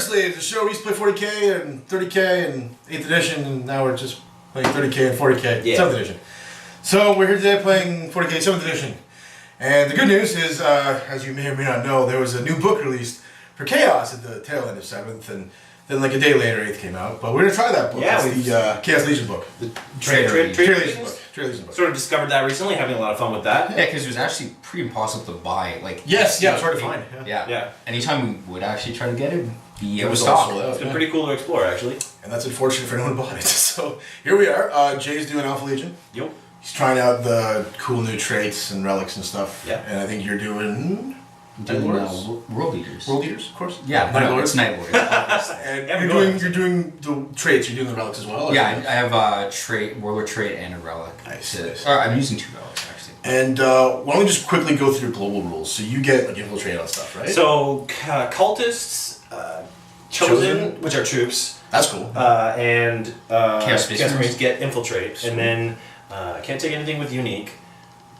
Slaves, the show we used to play 40k and 30k and 8th edition, and now we're just playing 30k and 40k, 7th edition. So we're here today playing 40k 7th edition. And the good news is, as you may or may not know, there was a new book released for Chaos at the tail end of 7th, and then like a day later 8th came out. But we're going to try that book. Yeah, it's the Chaos Legion book. The Trade Legion book. Sort of discovered that recently, having a lot of fun with that. Yeah, because it was actually pretty impossible to buy. Like yes, yeah, it's hard to find. Yeah. Anytime we would actually try to get it, it was stock. It's been pretty cool to explore, actually. And that's unfortunate for anyone who bought it. So here we are. Jay's doing Alpha Legion. Yep. He's trying out the cool new traits and relics and stuff. Yeah. And I think you're doing World Leaders. World Leaders, of course. Yeah, Night Lords. It's Night Lords. And you're doing the traits. You're doing the relics as well. Yeah, I have a trait, Warlord trait, and a relic. Nice. I'm using 2 relics actually. And why don't we just quickly go through your global rules? So you get like infiltrate on stuff, right? So cultists, chosen, which are troops. That's cool. And Chaos Marines get infiltrate, and then can't take anything with unique.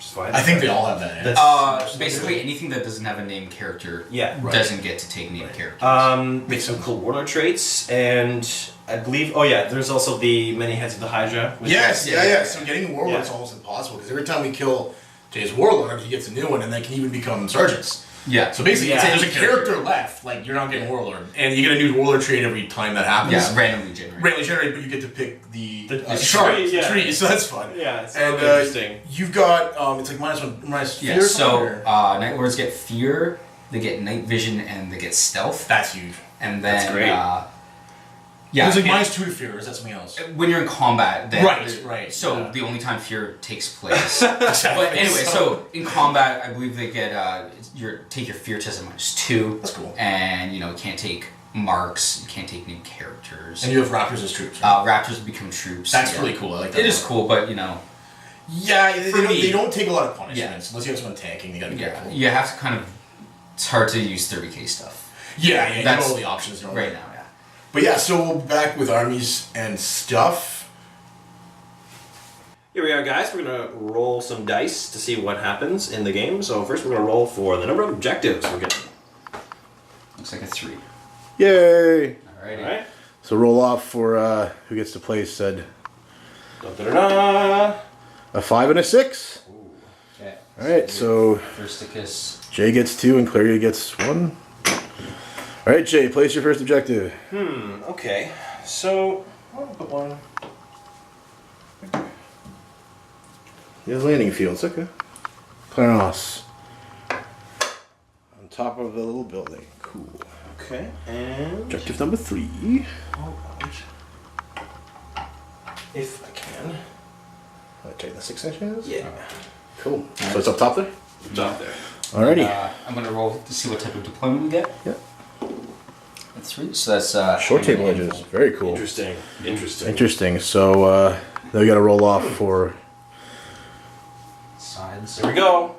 Fine. I think they all have that. Yeah. Basically, anything that doesn't have a named character doesn't get to take named characters. Make some cool warlord traits, and I believe. Oh yeah, there's also the many heads of the Hydra. Yes, So getting warlords is almost impossible because every time we kill Jay's warlord, he gets a new one, and they can even become sergeants. Yeah. So basically, there's a character left. Like you're not getting warlord, and you get a new warlord trait every time that happens. Yeah, randomly generated. But you get to pick the tree, so that's fun. Yeah, it's really interesting. You've got it's like -1 fear. Yeah. So Night Lords get fear, they get night vision, and they get stealth. That's huge. And then that's great. There's like -2 to fear, or is that something else? When you're in combat, then right. So the only time fear takes place. But anyway, so in combat, I believe they get take your fear test at -2. That's cool. And you can't take marks, you can't take new characters. And you have raptors as troops. Right? Raptors become troops. That's really cool. I like that. It is cool, but Yeah, they don't take a lot of punishments unless you have someone tanking. You gotta be careful. You have to kind of. It's hard to use 30k stuff. Yeah. You have all the options right now. But yeah, so back with armies and stuff. Here we are, guys. We're going to roll some dice to see what happens in the game. So first we're going to roll for the number of objectives we're getting. Looks like a 3. Yay! Alright. So roll off for who gets to play said. A 5 and a 6. Ooh. Okay. Alright, so first to kiss. Jay gets 2 and Claria gets 1. Alright, Jay, place your first objective. Okay. So, I'll put one. He has landing fields, okay. Clarence. On top of the little building. Cool. Okay, and... Objective number 3. If I can. Take the 6 inches? Yeah. Cool. So it's up top there? Top there. Alrighty. I'm going to roll to see what type of deployment we get. Yeah. That's 3. So that's short table edges. Very cool. Interesting. So now we got to roll off for sides. There we go.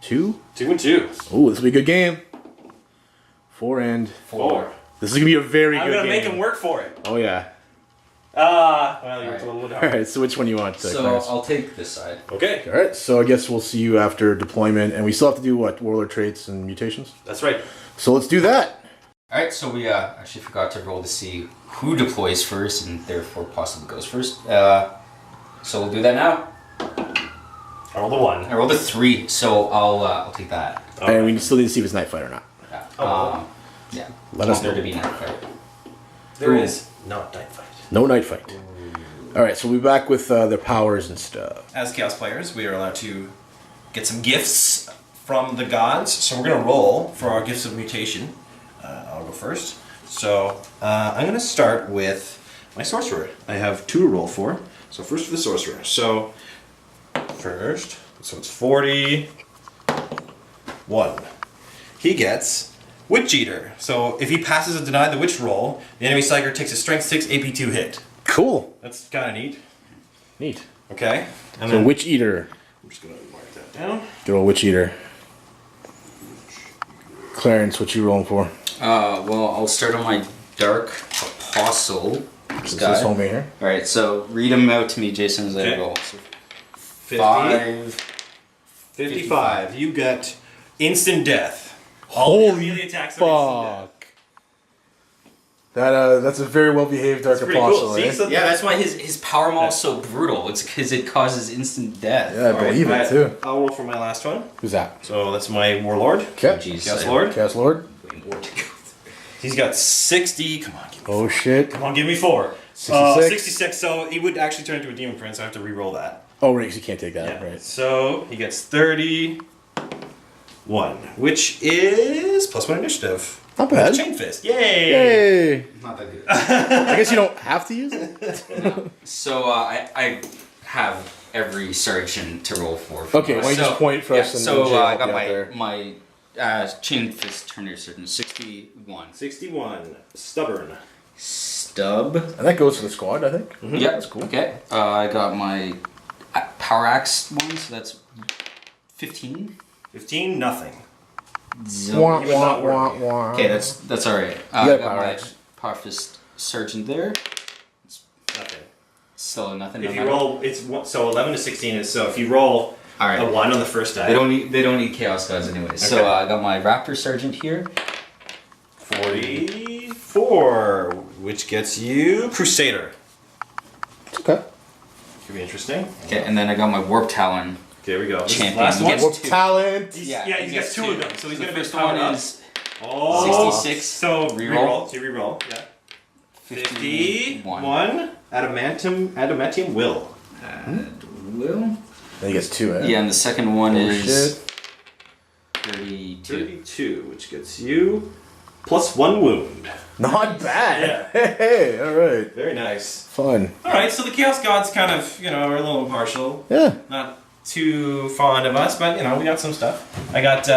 2. 2 and 2. Oh, this will be a good game. 4 and 4. This is gonna be a very good game. I'm gonna make him work for it. Oh yeah. Well, you're a little hard. Alright, so which one do you want? So Clarence? I'll take this side. Okay. Alright, so I guess we'll see you after deployment, and we still have to do what? Warlord traits and mutations? That's right. So let's do that. Alright, so we actually forgot to roll to see who deploys first and therefore possibly goes first. So we'll do that now. I rolled a 1. I rolled a 3, so I'll take that. Okay. And we still need to see if it's night fight or not. Yeah. Yeah. Let us there know. to be night fight. There is not night fight. No night fight. Alright, so we'll be back with their powers and stuff. As Chaos players, we are allowed to get some gifts from the gods. So we're going to roll for our gifts of mutation. I'll go first. So I'm going to start with my sorcerer. I have 2 to roll for. So first for the sorcerer. So first, so it's 41. He gets Witch Eater. So if he passes a deny the witch roll, the enemy psyker takes a strength 6 AP2 hit. Cool. That's kind of neat. Neat. Okay. And So then Witch Eater. I'm just going to mark that down. Good old Witch Eater. Clarence, what you rolling for? Well, I'll start on my Dark Apostle. This is homie here. Alright, so read them out to me, Jason, as I roll. So 50. 55. You got instant death. Holy melee attacks are instant death. fuck. That's a very well behaved Dark pretty Apostle. cool. See, Eh? so Yeah, that's why his power maul is so brutal. It's because it causes instant death. Yeah, I believe it too. I'll roll for my last one. Who's that? So that's my Warlord. Okay. Chaos Lord. Chaos Lord. He's got 60. Come on, give me Oh shit. Come on, give me 4. 66. 66, so he would actually turn into a Demon Prince. I have to re-roll that. Oh, right, 'cause you can't take that. Yeah. Right. So he gets 31, which is +1 initiative. Not bad. Chain Fist. Yay! Yay! Not that good. I guess you don't have to use it. So I have every sergeant to roll for. Okay, why don't you just point for us and so Jay will I help got you out there. my chain fist Terminator Surgeon 61. 61. Stubborn. Stub. And that goes for the squad, I think. Yeah, That's cool. Okay. I got my power axe one, so that's 15. 15, nothing. Wah, You would not wah, work. wah, wah. Okay, that's all right. You I got got power my axe. power fist sergeant there. Nothing. Still nothing. If no you matter. roll, so 11 to 16 is, so if you roll All right. a 1 on the first die. They don't need chaos gods anyway. So Okay. I got my raptor sergeant here. 44, which gets you Crusader. Okay. Could be interesting. Okay, and then I got my warp talon. There we go. This is the Champion. last one. Gets What two. talent? He's got 2 of them, so he's the going to be first powered one up. is Oh, 66. So Reroll. reroll. So you reroll. Yeah. 51. Adamantium will. Will. Then he gets 2, eh? Yeah, and the second one Oh, is shit. 32. 32, which gets you +1 wound. Not bad. Yeah. Hey, alright. Very nice. Fun. All right, so the Chaos Gods kind of, are a little impartial. Yeah. Not too fond of us, but we got some stuff. I got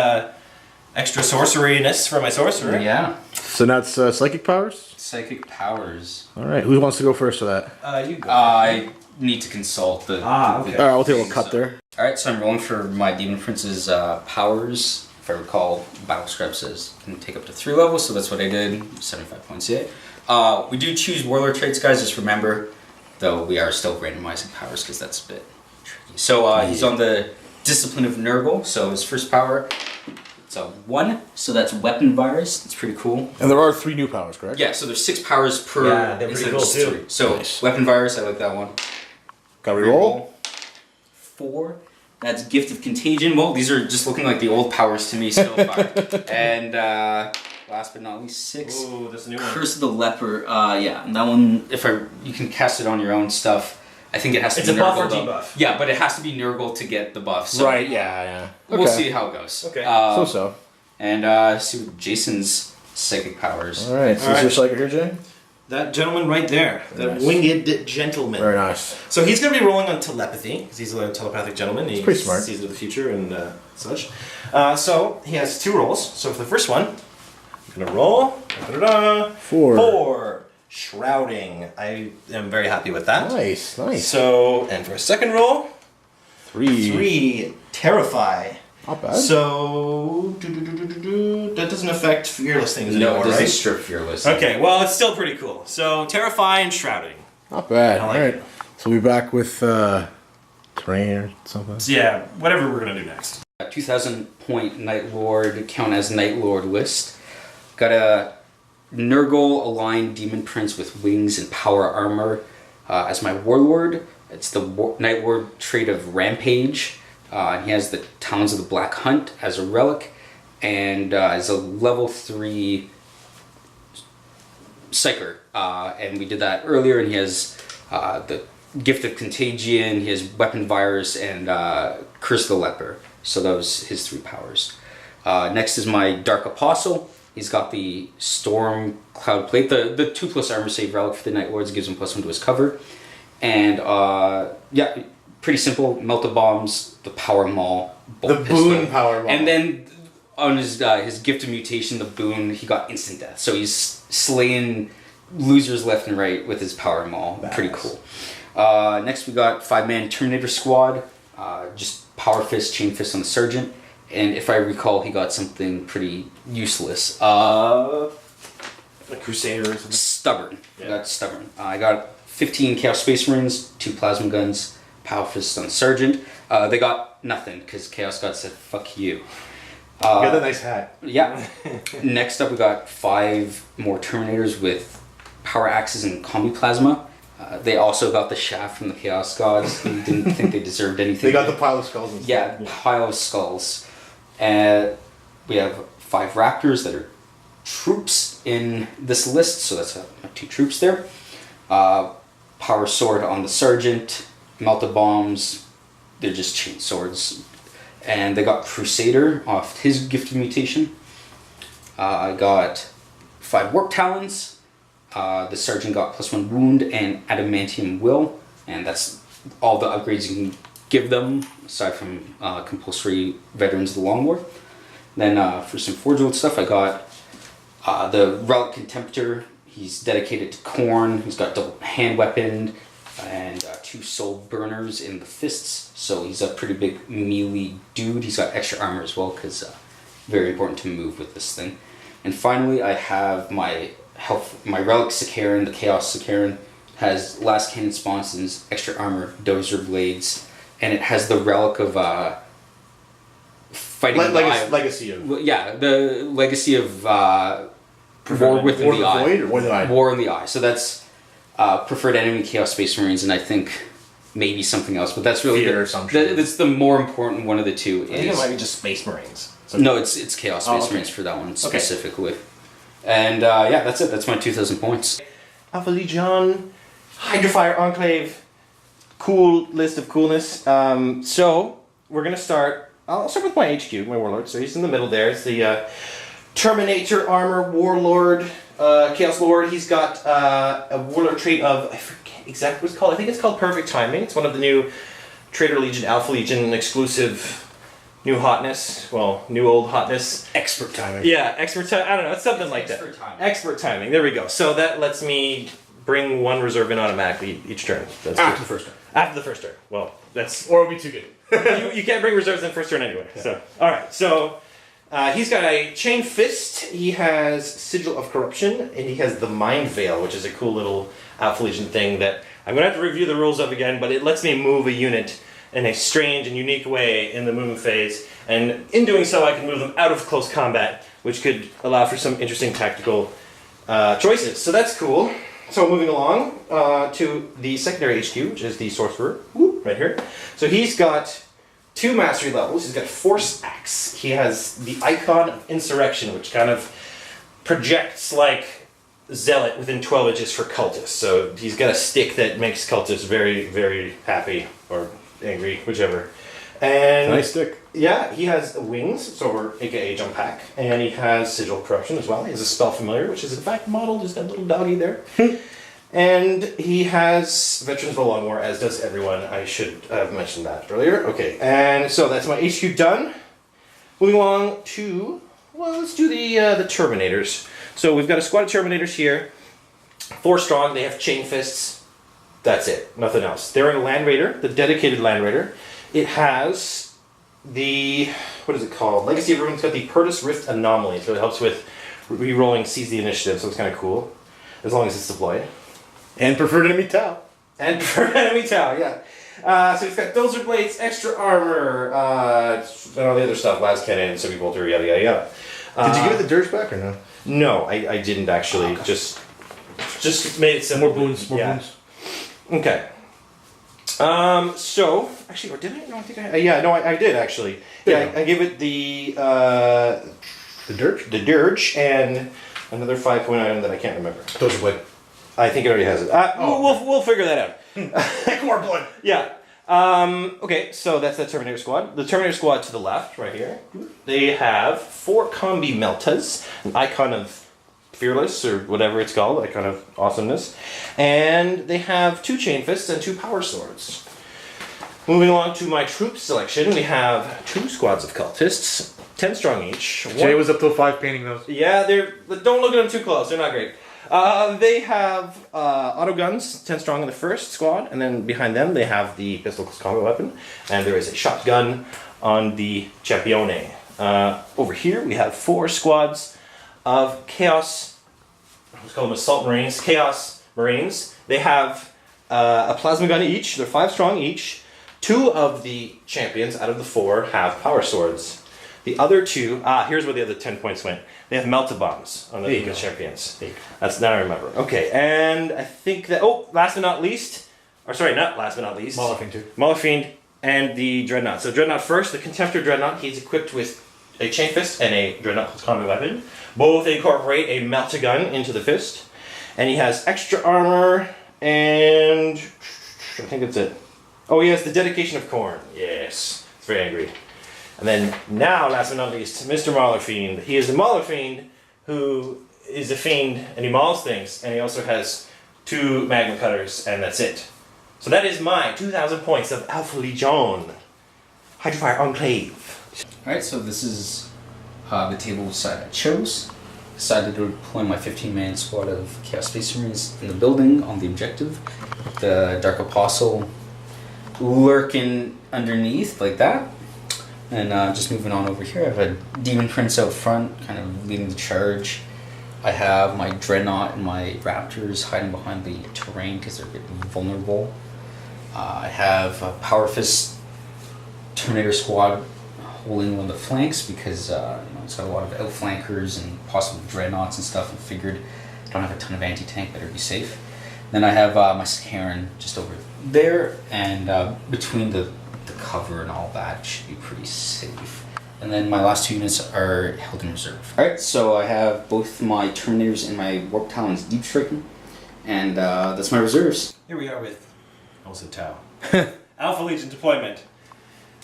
extra sorceryness for my sorcerer. Yeah. So now it's psychic powers? Psychic powers. Alright, who wants to go first for that? You go. I need to consult the. Okay. Alright, we'll take a little cut there. Alright, so I'm rolling for my Demon Prince's powers. If I recall, Battle Scribe says can take up to 3 levels, so that's what I did. 75 points, yeah. We do choose Warlord traits, guys, just remember, though we are still randomizing powers because that's a bit tricky. So he's on the Discipline of Nurgle, so his first power, it's a 1, so that's Weapon Virus. It's pretty cool. And there are 3 new powers, correct? Yeah, so there's 6 powers per. Yeah, they're pretty instead of cool, just too. 3. So Nice. Weapon Virus, I like that one. Got to reroll? 4. That's Gift of Contagion. Well, these are just looking like the old powers to me so far. And last but not least, 6. Oh, that's a new one. Curse of the Leper. Yeah, and that one, you can cast it on your own stuff. I think it has to It's be a buff Nurgle, or though. debuff? Yeah, but it has to be Nurgle to get the buff. So Right, yeah. We'll see how it goes. Okay. So. And see what Jason's psychic powers. Alright, so Alright. is your psychic here, Jay? That gentleman right there. That Nice. winged gentleman. Very nice. So he's going to be rolling on telepathy, because he's a telepathic gentleman. He pretty smart. sees into the future and such. So he has 2 rolls. So for the first one, I'm going to roll. Da-da-da. 4. 4. Shrouding. I am very happy with that. Nice. So, and for a second roll, 3. 3. Terrify. Not bad. So, that doesn't affect fearless things No, anymore, it doesn't right? strip Fearless. Okay, well, it's still pretty cool. So, Terrify and Shrouding. Not bad. I like Alright. it. So we'll be back with terrain or something. So, yeah, whatever we're going to do next. 2,000 point Night Lord, count as Night Lord list. Got a Nurgle aligned Demon Prince with wings and power armor as my Warlord. It's the Night Lord trait of Rampage. And he has the Talons of the Black Hunt as a relic. And as a level 3 Psyker. And we did that earlier, and he has the Gift of Contagion, he has Weapon Virus, and Curse of the Leper. So those his 3 powers. Next is my Dark Apostle. He's got the Storm Cloud Plate, the 2+ armor save relic for the Night Lords, gives him +1 to his cover. And yeah, pretty simple. Melta Bombs, the Power Maul, Bolt Pistol. boon Power Maul. And then on his Gift of Mutation, the boon, he got instant death. So he's slaying losers left and right with his Power Maul. Badass. Pretty cool. Next we got 5-man Terminator Squad. Just Power Fist, Chain Fist on the Sergeant. And if I recall, he got something pretty useless. A Crusader or something. Stubborn. Yeah. I got Stubborn. I got 15 Chaos Space Marines, 2 Plasma Guns, Power Fist on the Sergeant. They got nothing, because Chaos God said, fuck you. You got that nice hat. Yeah. Next up, we got 5 more Terminators with power axes and combi plasma. They also got the shaft from the Chaos Gods, who didn't think they deserved anything. They got the pile of skulls and stuff. Yeah, pile of skulls. And we have 5 raptors that are troops in this list, so that's 2 troops there. Power sword on the sergeant, melta bombs, they're just chain swords. And they got Crusader off his gifted mutation. I got 5 warp talons. The sergeant got +1 wound and adamantium will, and that's all the upgrades you can give them aside from compulsory veterans of the Long War. Then for some Forge World stuff, I got the Relic Contemptor. He's dedicated to Khorne. He's got double hand weapon and 2 soul burners in the fists, so he's a pretty big melee dude. He's got extra armor as well because very important to move with this thing. And finally, I have my Relic Sicaran, the Chaos Sicaran, has Last Cannon Sponsons, extra armor, dozer blades, and it has the relic of fighting legacy of... Yeah, the legacy of War Within the Eye. Void or War in the Eye? War in the Eye. So that's preferred enemy Chaos Space Marines, and I think maybe something else, but that's really that's the more important one of the two. I think it might be just Space Marines. So no, it's Chaos Space Marines for that one specifically. Okay. And yeah, that's it. That's my 2,000 points. Alpha Legion, Hydrofire Enclave, cool list of coolness. So we're gonna start. I'll start with my HQ, my Warlord. So he's in the middle there. It's the Terminator Armor Warlord, Chaos Lord. He's got a Warlord trait of, I forget exactly what it's called. I think it's called Perfect Timing. It's one of the new Traitor Legion, Alpha Legion exclusive. New hotness, well, new old hotness. Expert timing. Yeah, expert timing. I don't know, it's something like that. Expert timing, there we go. So that lets me bring 1 reserve in automatically each turn. That's after the first turn. After the first turn. Well, that's... Or it would be too good. you can't bring reserves in first turn anyway. Yeah. So, alright, so he's got a Chain Fist, he has Sigil of Corruption, and he has the Mind Veil, which is a cool little Alpha Legion thing that I'm going to have to review the rules of again, but it lets me move a unit in a strange and unique way in the movement phase, and in doing so I can move them out of close combat, which could allow for some interesting tactical choices. So that's cool. So moving along to the secondary HQ, which is the Sorcerer, right here. So he's got 2 mastery levels. He's got Force Axe. He has the Icon of Insurrection, which kind of projects like Zealot within 12 inches for cultists. So he's got a stick that makes cultists very, very happy, or angry, whichever. And nice stick. Yeah, he has wings, so we're aka jump pack, and he has Sigil of Corruption as well. He has a spell familiar, which is in fact modeled as that little doggy there. And he has Veterans of the Long War, as does everyone. I should have mentioned that earlier. Okay, and so that's my HQ done. Moving along to, well, let's do the Terminators. So we've got a squad of Terminators here. 4 strong. They have Chain Fists. That's it. Nothing else. They're in a Land Raider, the dedicated Land Raider. It has the, what is it called? Legacy of Ruin. It's got the Purtus Rift Anomaly, so it helps with re-rolling Seize the Initiative, so it's kind of cool, as long as it's deployed. And preferred enemy Tau. And preferred enemy Tau, yeah. So it's got Dozer Blades, extra armor, and all the other stuff, Last Cannon, Semi Bolter, yada yada yada. Did you give it the dirge back or no? No, I didn't actually. Oh, just made it simple. More boons, more boons. Okay. So actually, or did I? No, I think I did actually. Yeah, I gave it the dirge, and another 5-point item that I can't remember. Dozer Blade. I think it already has it. We'll figure that out. More blood. Yeah. Okay, so that's the Terminator Squad. The Terminator Squad to the left, right here. They have 4 combi meltas, an icon of Fearless, or whatever it's called, that kind of awesomeness. And they have 2 Chain Fists and 2 Power Swords. Moving along to my troop selection, we have 2 squads of cultists, 10 strong each. Jay was up till 5 painting those. Yeah, don't look at them too close, they're not great. They have auto guns, 10 strong in the first squad, and then behind them they have the pistol combat weapon, and there is a shotgun on the Champione. Over here we have 4 squads of Chaos, let's call them Assault Marines, Chaos Marines. They have a plasma gun each, they're 5 strong each. 2 of the champions out of the 4 have power swords. The other two, here's where the other 10 points went. They have melted bombs on the Eco Champions. That's now I remember. Okay, and I think that, last but not least, or sorry, not last but not least. Mauler Fiend and the Dreadnought. So Dreadnought first, the Contemptor Dreadnought, he's equipped with a Chain Fist and a Dreadnought combat weapon. Both incorporate a Melt-A-Gun into the fist. And he has extra armor and I think that's it. Oh, he has the Dedication of Khorne. Yes, it's very angry. And then now, last but not least, Mr. Mauler Fiend. He is a Mauler Fiend who is a fiend and he mauls things. And he also has 2 Magma Cutters and that's it. So that is my 2,000 points of Alpha Legion. Hydrofire Enclave. Alright, so this is the table side I chose. Decided to deploy my 15-man squad of Chaos Space Marines in the building on the objective. The Dark Apostle lurking underneath like that. And just moving on over here, I have a Demon Prince out front, kind of leading the charge. I have my Dreadnought and my Raptors hiding behind the terrain because they're a bit vulnerable. I have a Power Fist Terminator squad holding one of the flanks because it's got a lot of outflankers and possible Dreadnoughts and stuff. And figured I don't have a ton of anti-tank, better be safe. Then I have my Sakaran just over there, and between the cover and all that should be pretty safe. And then my last 2 units are held in reserve. Alright, so I have both my Terminators and my Warp Talons deep striking, and that's my reserves. Here we are with also Tau. Alpha Legion deployment.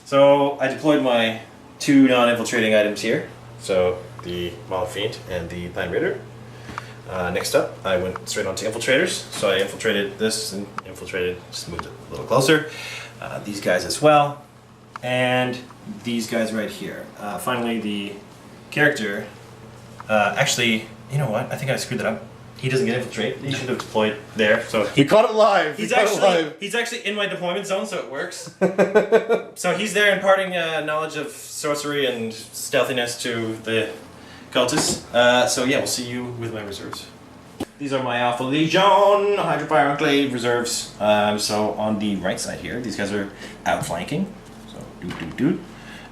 So I deployed my 2 non-infiltrating items here. So the Mauler Fiend and the Land Raider. Next up, I went straight on to infiltrators. So I infiltrated this and infiltrated, just moved it a little closer. These guys as well. And these guys right here. Finally, the character. Actually, you know what? I think I screwed that up. He doesn't get infiltrate. He should have deployed there. So He caught it live. he's actually in my deployment zone, so it works. So he's there imparting knowledge of sorcery and stealthiness to the cultists. So yeah, we'll see you with my reserves. These are my Alpha Legion Hydrofire Enclave reserves. So on the right side here, these guys are outflanking. So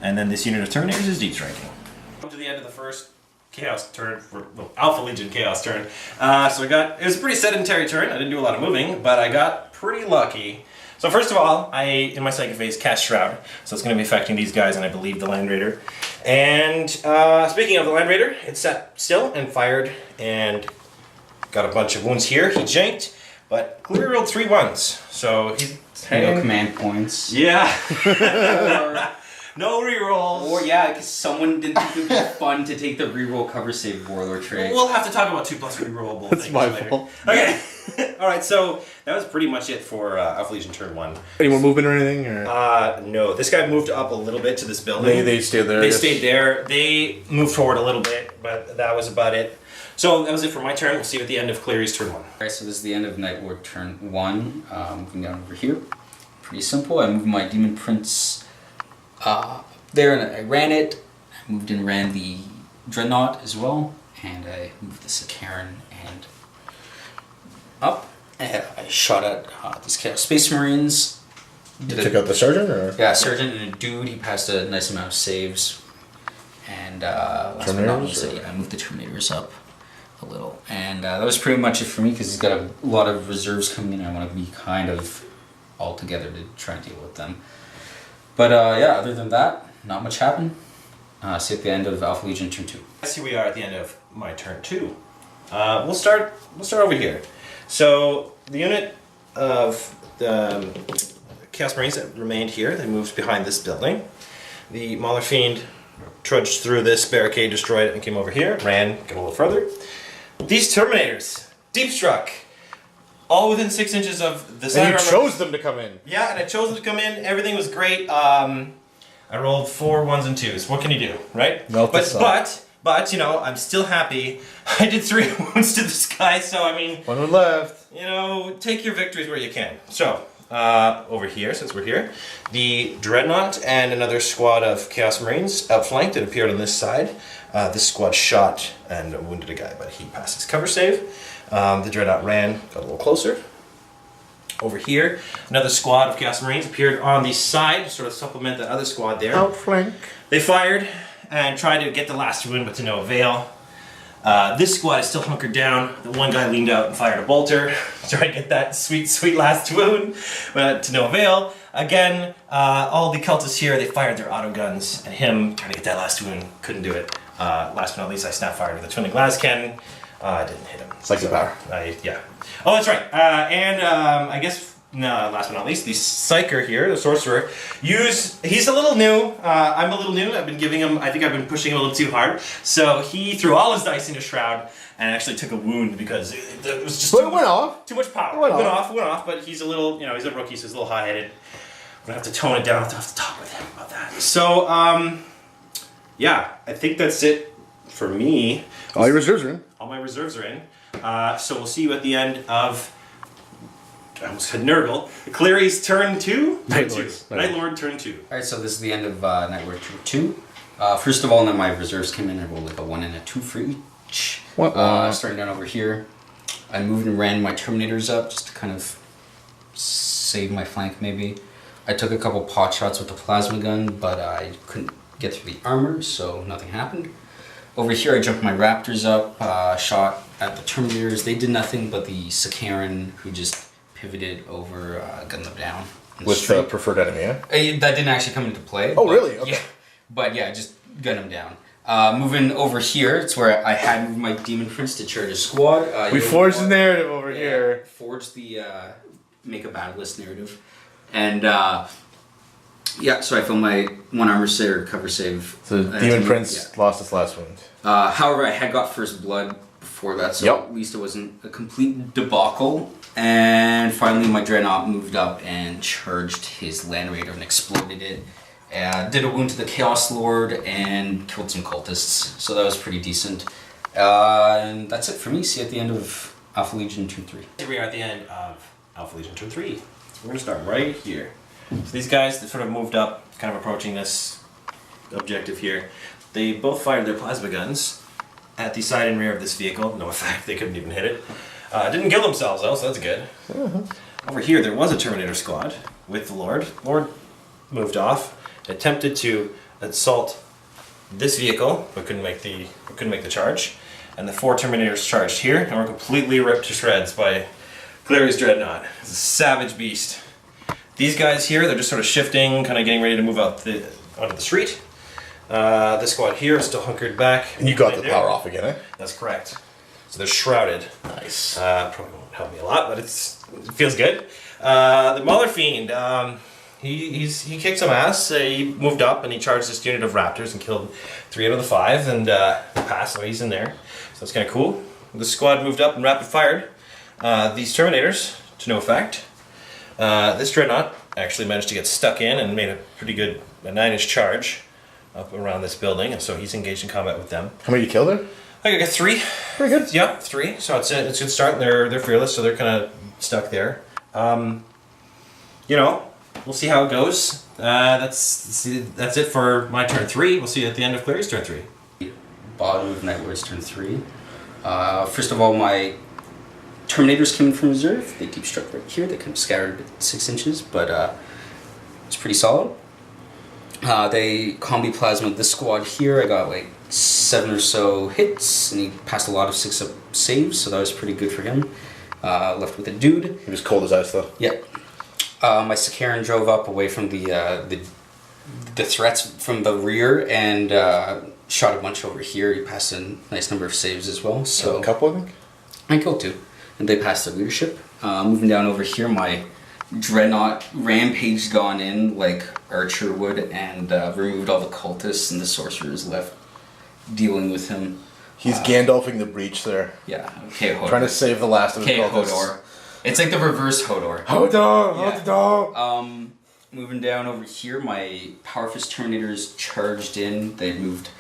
and then this unit of Terminators is deep striking. Up to the end of the first Chaos turn, Alpha Legion Chaos turn. So it was a pretty sedentary turn. I didn't do a lot of moving, but I got pretty lucky. So first of all, in my second phase, cast Shroud. So it's going to be affecting these guys and I believe the Land Raider. And speaking of the Land Raider, it sat still and fired and got a bunch of wounds here. He janked, but clear rolled 3 1s. So he's No command points. Yeah. No rerolls. Or yeah, because someone didn't think it would be fun to take the reroll cover save Warlord trait. We'll have to talk about 2+ rerollable things. That's my later. fault. Okay. Alright, so that was pretty much it for Alpha Legion turn 1. Any more movement or anything? Or? No. This guy moved up a little bit to this building. They stayed there. They stayed there. They moved forward a little bit, but that was about it. So that was it for my turn. We'll see you at the end of Clary's turn 1. Alright, so this is the end of Night Lord turn 1. Moving down over here. Pretty simple. I moved my Demon Prince there and I ran it. I moved and ran the Dreadnought as well. And I moved the Sakaran and up. And I shot at these Chaos Space Marines. Took out the Sergeant? Or? Yeah, Sergeant and a dude. He passed a nice amount of saves. And last but not least, I moved the Terminators up a little. And that was pretty much it for me because he's got a lot of reserves coming in. I want to be kind of all together to try and deal with them. But yeah, other than that, not much happened. See you at the end of Alpha Legion turn 2. Here we are at the end of my turn 2. We'll start over here. So the unit of the Chaos Marines that remained here, they moved behind this building. The Mauler Fiend trudged through this barricade, destroyed it, and came over here, ran, got a little further. These Terminators, deep struck, all within 6 inches of the side. And you chose them to come in. Yeah, and I chose them to come in. Everything was great. I rolled 4 1s and 2s. What can you do, right? But you know, I'm still happy. I did 3 wounds to this guy, so I mean, 1 left. You know, take your victories where you can. So over here, since we're here, the Dreadnought and another squad of Chaos Marines outflanked and appeared on this side. This squad shot and wounded a guy, but he passed his cover save. The Dreadnought ran, got a little closer. Over here, another squad of Chaos Marines appeared on the side to sort of supplement that other squad there. Outflank. They fired and tried to get the last wound, but to no avail. This squad is still hunkered down. The one guy leaned out and fired a bolter, trying to get that sweet, sweet last wound, but to no avail. Again, all the cultists here, they fired their auto guns at him, trying to get that last wound, couldn't do it. Last but not least, I snap fired with a twin glass cannon. I didn't hit him. Psychic power. Yeah. Oh, that's right. I guess, no, last but not least, the Psyker here, the sorcerer, he's a little new. I'm a little new. I've been pushing him a little too hard. So he threw all his dice into Shroud and actually took a wound because it was just went off. Too much power. It went off, but he's a little, he's a rookie, so he's a little high-headed. I'm gonna have to tone it down. I'll have to talk with him about that. So, yeah, I think that's it for me. All your reserves are in. All my reserves are in. So we'll see you at the end of, I almost said Nurgle, Clary's turn 2? Night Lord turn 2. Alright, so this is the end of Night Lord turn 2. First of all, then my reserves came in. I rolled like a 1 and a 2 for each. Starting down over here, I moved and ran my Terminators up just to kind of save my flank maybe. I took a couple pot shots with the plasma gun, but I couldn't get through the armor, so nothing happened. Over here, I jumped my Raptors up, shot at the Terminators. They did nothing, but the Sakaran, who just pivoted over, gunned them down. With the preferred enemy, yeah? That didn't actually come into play. Oh, really? Okay. Yeah, but yeah, just gunned them down. Moving over here, it's where I had moved my Demon Prince to charge a squad. We forged the narrative over here. Forged the make a battleless narrative. And yeah, so I failed my 1 armor save or cover save. So Demon Prince lost his last wound. However, I had got first blood before that, so at least it wasn't a complete debacle. And finally, my Dreadnought moved up and charged his Land Raider and exploded it. Did a wound to the Chaos Lord and killed some cultists, so that was pretty decent. And that's it for me. See you at the end of Alpha Legion turn 3. Here we are at the end of Alpha Legion turn 3. So we're going to start right here. So these guys that sort of moved up, kind of approaching this objective here, they both fired their plasma guns at the side and rear of this vehicle. No effect, they couldn't even hit it. Didn't kill themselves though, so that's good. Over here there was a Terminator squad with the Lord. Lord moved off, attempted to assault this vehicle, but couldn't make the charge. And the 4 Terminators charged here and were completely ripped to shreds by Clary's Dreadnought. It's a savage beast. These guys here, they're just sort of shifting, kind of getting ready to move out onto the street. This squad here is still hunkered back. And you got the power off again, eh? That's correct. So they're shrouded. Nice. Probably won't help me a lot, but it feels good. The Mauler Fiend, he kicked some ass. He moved up and he charged this unit of Raptors and killed 3 out of the 5 and passed, so he's in there. So that's kind of cool. The squad moved up and rapid fired. These Terminators, to no effect. This Dreadnought actually managed to get stuck in and made a pretty good 9-inch charge up around this building, and so he's engaged in combat with them. How many you killed there? I got 3. Pretty good. Yeah, 3. So it's a good start. They're fearless, so they're kind of stuck there. We'll see how it goes. That's it for my turn 3. We'll see you at the end of Clary's turn 3. Bottom of Night Lord's turn 3. First of all, my Terminators came in from reserve. They keep struck right here. They kind of scattered at 6 inches, but it's pretty solid. They combi plasma this squad here. I got like 7 or so hits, and he passed a lot of 6-up saves, so that was pretty good for him. Left with a dude. He was cold as ice though. Yep. My Sakaran drove up away from the threats from the rear and shot a bunch over here. He passed a nice number of saves as well. So a couple, I think. I killed 2, and they passed their leadership. Moving down over here, my Dreadnought rampaged gone in like Archer would and removed all the cultists, and the sorcerers left dealing with him. He's Gandalfing the breach there. Yeah, okay, Hodor. Trying to save the last of the cultists. Hodor. It's like the reverse Hodor. Hodor! Moving down over here, my Power Fist Terminators charged in. They moved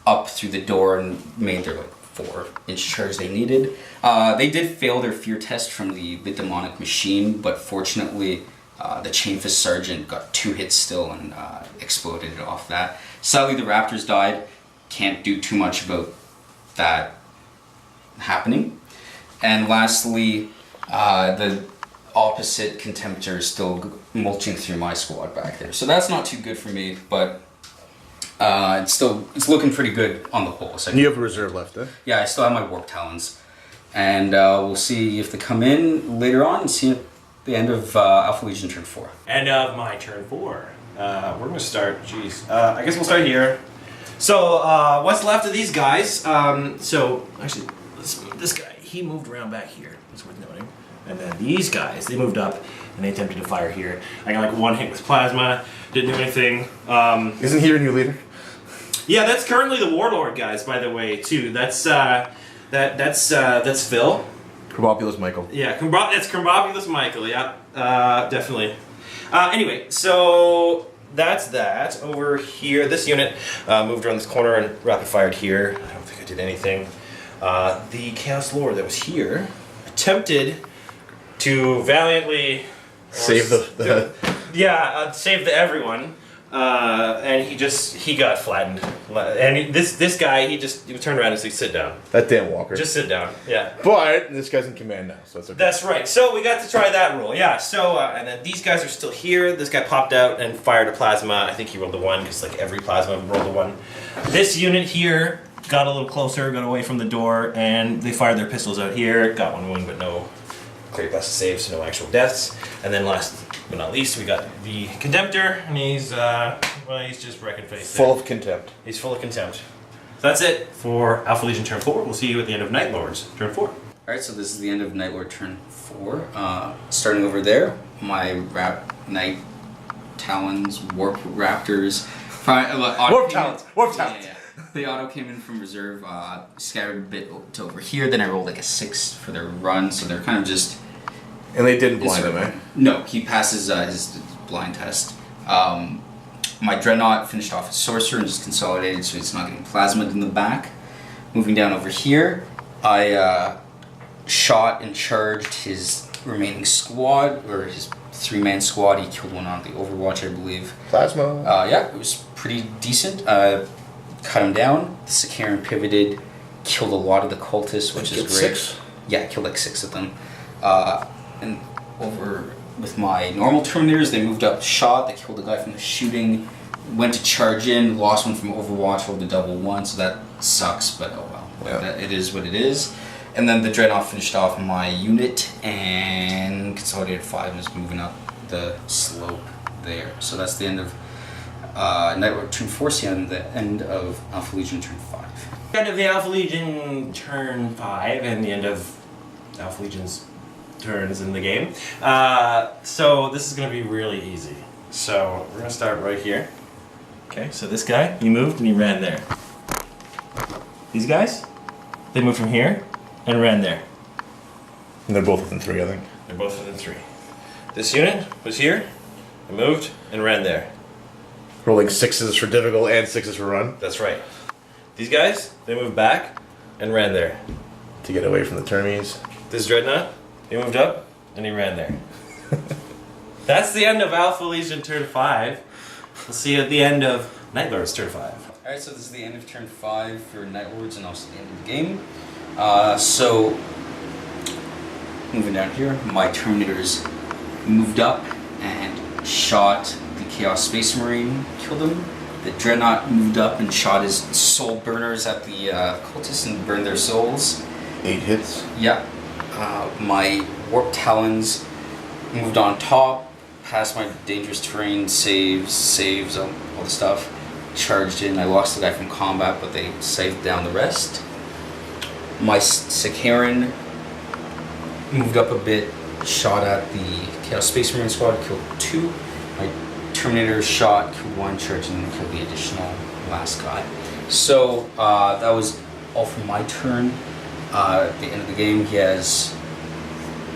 up through the door and made their 4-inch charge they needed. They did fail their fear test from the demonic machine, but fortunately the Chain Fist Sergeant got 2 hits still and exploded off that. Sadly, the Raptors died. Can't do too much about that happening. And lastly, the opposite Contemptor is still mulching through my squad back there. So that's not too good for me, but It's looking pretty good on the whole. So And you have a reserve left, eh? yeah, I still have my warp talons, and we'll see if they come in later on and see at the end of Alpha Legion turn 4. End of my turn 4. We're gonna start. Jeez, I guess we'll start here. So what's left of these guys? So actually, this guy he moved around back here. It's worth noting. And then these guys they moved up and they attempted to fire here. I got like one hit with plasma. Didn't do anything. Isn't he your new leader? Yeah, that's currently the warlord, guys. By the way, too. That's Phil. Carbopulous Michael. Yeah, that's Carbopulous Michael. Yeah, definitely. Anyway, so that's that. Over here, this unit moved around this corner and rapid fired here. I don't think I did anything. The Chaos Lord that was here attempted to valiantly Save save everyone. And he got flattened. And this guy, he turned around and said, "Sit down." That damn Walker. Just sit down. Yeah. But this guy's in command now, so that's okay. That's right. So we got to try that rule. Yeah. So and then these guys are still here. This guy popped out and fired a plasma. I think he rolled a 1 because like every plasma rolled a 1. This unit here got a little closer, got away from the door, and they fired their pistols out here. Got 1 wound, but no great best saves, so no actual deaths. And then last but not least, we got the Contemptor, and he's just wrecking face. Full of contempt. He's full of contempt. So that's it for Alpha Legion turn 4. We'll see you at the end of Night Lords turn 4. Alright, so this is the end of Night Lord turn 4. Starting over there, my Night Talons, Warp Raptors. Warp Talons! Warp Talons! Yeah. The auto came in from reserve, scattered a bit to over here, then I rolled like a 6 for their run, so they're kind of just... And they didn't blind him, eh? No, he passes his blind test. My Dreadnought finished off his Sorcerer and just consolidated so it's not getting plasmaed in the back. Moving down over here, I shot and charged his remaining squad, or his 3-man squad. He killed one on the Overwatch, I believe. Plasma. Yeah, it was pretty decent. Cut him down. The Sakaran pivoted, killed a lot of the cultists, which is great. 6? Yeah, I killed like 6 of them. And over with my normal Terminators, they moved up, shot, they killed the guy from the shooting, went to charge in, lost one from Overwatch, rolled a double 1, so that sucks, but oh well. Yeah. It is what it is. And then the Dreadnought finished off my unit and consolidated 5 and is moving up the slope there. So that's the end of Night Lord turn 4, and the end of Alpha Legion turn 5. End of the Alpha Legion turn 5 and the end of Alpha Legion's turns in the game. So this is going to be really easy. So we're going to start right here. Okay, so this guy, he moved and he ran there. These guys, they moved from here and ran there. And they're both within 3, I think. They're both within 3. This unit was here, and moved and ran there. Rolling 6s for difficult and 6s for run. That's right. These guys, they moved back and ran there. To get away from the Termies. This Dreadnought, he moved up and he ran there. That's the end of Alpha Legion turn 5. We'll see you at the end of Night Lords turn 5. Alright, so this is the end of turn 5 for Night Lords and also the end of the game. So, moving down here, my Terminators moved up and shot the Chaos Space Marine, killed him. The Dreadnought moved up and shot his soul burners at the cultists and burned their souls. 8 hits. Yeah. My Warp Talons moved on top, passed my dangerous terrain, saves, all the stuff. Charged in. I lost the guy from combat, but they saved down the rest. My Sakaran moved up a bit, shot at the Chaos Space Marine squad, killed 2. My Terminator shot, killed 1, charged in, and killed the additional last guy. So that was all from my turn. At the end of the game, he has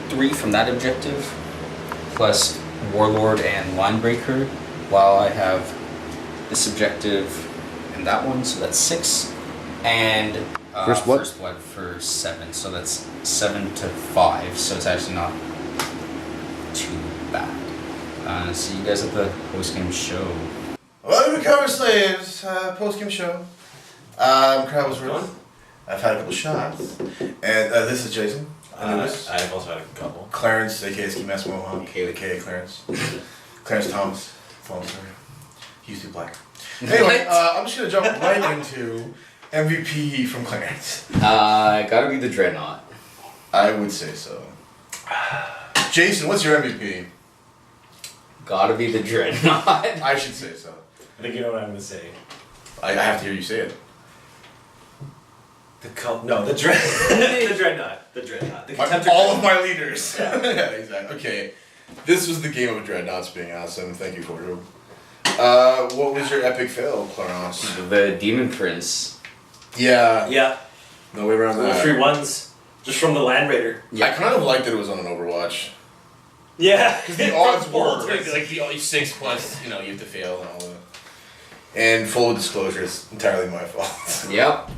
3 from that objective, plus Warlord and Linebreaker, while I have this objective and that one, so that's 6. And First Blood? First Blood for 7, so that's 7 to 5, so it's actually not too bad. See you guys at the post-game show. Welcome to Cover Slaves, post-game show. I'm Crabblesworth. I've had a couple shots. And this is Jason. I've also had a couple. Clarence, aka skimask, mohawk, aka Clarence. Clarence Thomas. Full story. He used to be black. Anyway, I'm just gonna jump right into MVP from Clarence. Gotta be the Dreadnought. I would say so. Jason, what's your MVP? Gotta be the Dreadnought. I should say so. I think you know what I'm gonna say. I have to hear you say it. The Dreadnought. The Dreadnought. The All of my leaders. Yeah, exactly. Okay. This was the game of Dreadnoughts being awesome. Thank you, Cordo. What was your epic fail, Clarence? The Demon Prince. Yeah. Yeah. No way around The that. 3 1s. Just from the Land Raider. Yeah. I kind of liked that it was on an Overwatch. Yeah. Because the odds were Like, like the 6 plus, you have to fail and all that. And full disclosure, it's entirely my fault. Yep.